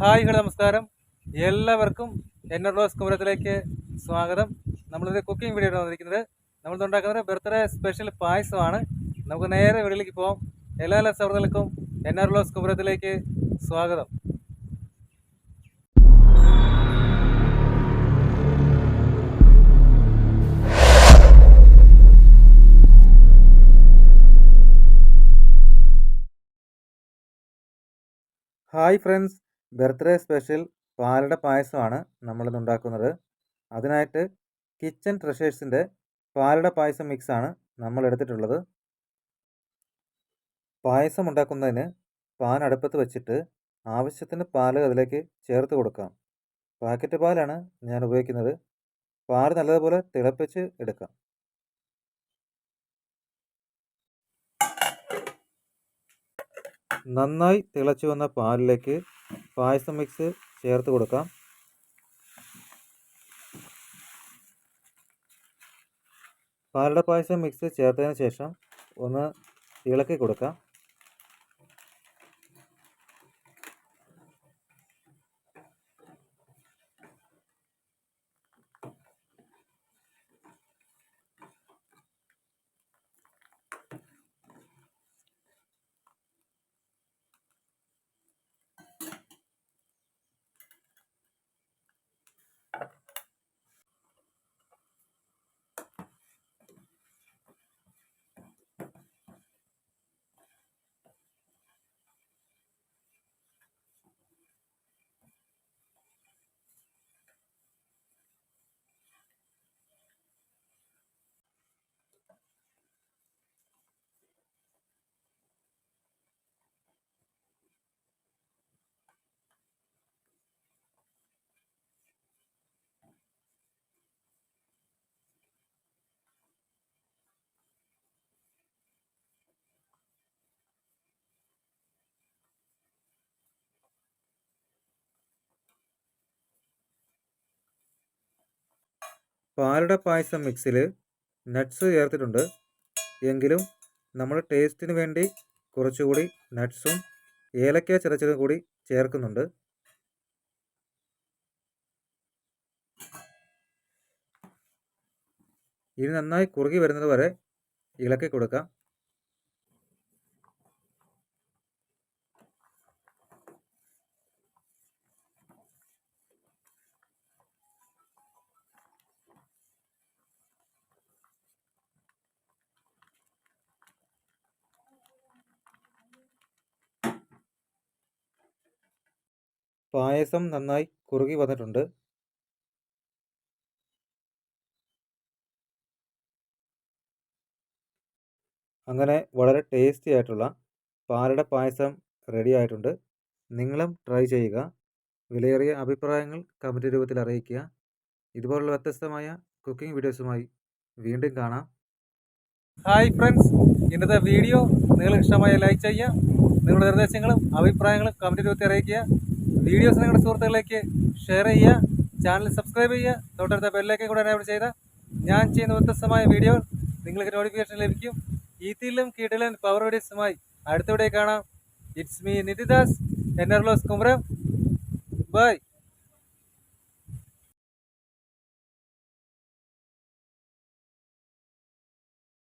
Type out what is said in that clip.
Hi hello നമസ്കാരം. എല്ലാവർക്കും എന്നർലോസ് കുമരത്തിലേക്ക് സ്വാഗതം. നമ്മളിത് കുക്കിംഗ് വീഡിയോ വന്നിരിക്കുന്നത്. നമ്മൾ ഉണ്ടാക്കുന്നത് ബർത്ത്ഡേ സ്പെഷ്യൽ പായസമാണ്. നമുക്ക് നേരെ വീട്ടിലേക്ക് പോകാം. എല്ലാ സൗഹൃദങ്ങൾക്കും എന്നർലോസ് കുമരത്തിലേക്ക് സ്വാഗതം. ഹായ് ഫ്രണ്ട്സ്, ബർത്ത്ഡേ സ്പെഷ്യൽ പാലട പായസമാണ് നമ്മളിന്ന് ഉണ്ടാക്കുന്നത്. അതിനായിട്ട് കിച്ചൺ ട്രഷേഴ്സിൻ്റെ പാലട പായസം മിക്സാണ് നമ്മൾ എടുത്തിട്ടുള്ളത്. പായസം ഉണ്ടാക്കുന്നതിന് പാൻ അടുപ്പത്ത് വെച്ചിട്ട് ആവശ്യത്തിന് പാൽ അതിലേക്ക് ചേർത്ത് കൊടുക്കാം. പാക്കറ്റ് പാലാണ് ഞാൻ ഉപയോഗിക്കുന്നത്. പാൽ നല്ലതുപോലെ തിളപ്പിച്ച് എടുക്കാം. നന്നായി തിളച്ചു വന്ന പാലിലേക്ക് പായസം മിക്സ് ചേർത്ത് കൊടുക്കാം. പാലട പായസം മിക്സ് ചേർത്തതിന് ശേഷം ഒന്ന് ഇളക്കി കൊടുക്കാം. പാലട പായസം മിക്സിൽ നട്ട്സ് ചേർത്തിട്ടുണ്ട്. എങ്കിലും നമ്മൾ ടേസ്റ്റിന് വേണ്ടി കുറച്ചുകൂടി നട്ട്സും ഏലക്ക ചതച്ചതും കൂടി ചേർക്കുന്നുണ്ട്. ഇനി നന്നായി കുറുകി വരുന്നത് വരെ ഇളക്കി കൊടുക്കാം. പായസം നന്നായി കുറുകി വന്നിട്ടുണ്ട്. അങ്ങനെ വളരെ ടേസ്റ്റി ആയിട്ടുള്ള പാലട പായസം റെഡി ആയിട്ടുണ്ട്. നിങ്ങളും ട്രൈ ചെയ്യുക. വിലയേറിയ അഭിപ്രായങ്ങൾ കമൻറ്റ് രൂപത്തിൽ അറിയിക്കുക. ഇതുപോലുള്ള വ്യത്യസ്തമായ കുക്കിംഗ് വീഡിയോസുമായി വീണ്ടും കാണാം. ഹായ് ഫ്രണ്ട്സ്, ഇന്നത്തെ വീഡിയോ നിങ്ങൾക്ക് ഇഷ്ടമായ ലൈക്ക് ചെയ്യുക. നിങ്ങളുടെ നിർദ്ദേശങ്ങളും അഭിപ്രായങ്ങളും കമൻറ്റ് രൂപത്തിൽ അറിയിക്കുക. വീഡിയോസ് നിങ്ങളുടെ സുഹൃത്തുക്കളിലേക്ക് ഷെയർ ചെയ്യുക. ചാനൽ സബ്സ്ക്രൈബ് ചെയ്യുക. തൊട്ടടുത്ത ബെല്ലേക്ക് കൂടെ എനേബിൾ ചെയ്താൽ ഞാൻ ചെയ്യുന്ന വ്യത്യസ്തമായ വീഡിയോ നിങ്ങൾക്ക് നോട്ടിഫിക്കേഷൻ ലഭിക്കും. ഈത്തിലും കീട്ടിലും പവർ വീഡിയോസുമായി അടുത്ത വീഡിയോ കാണാം. ഇറ്റ്സ് മീ നിതിദാസ്, എന്നർലോസ് കുമരം. ബൈ.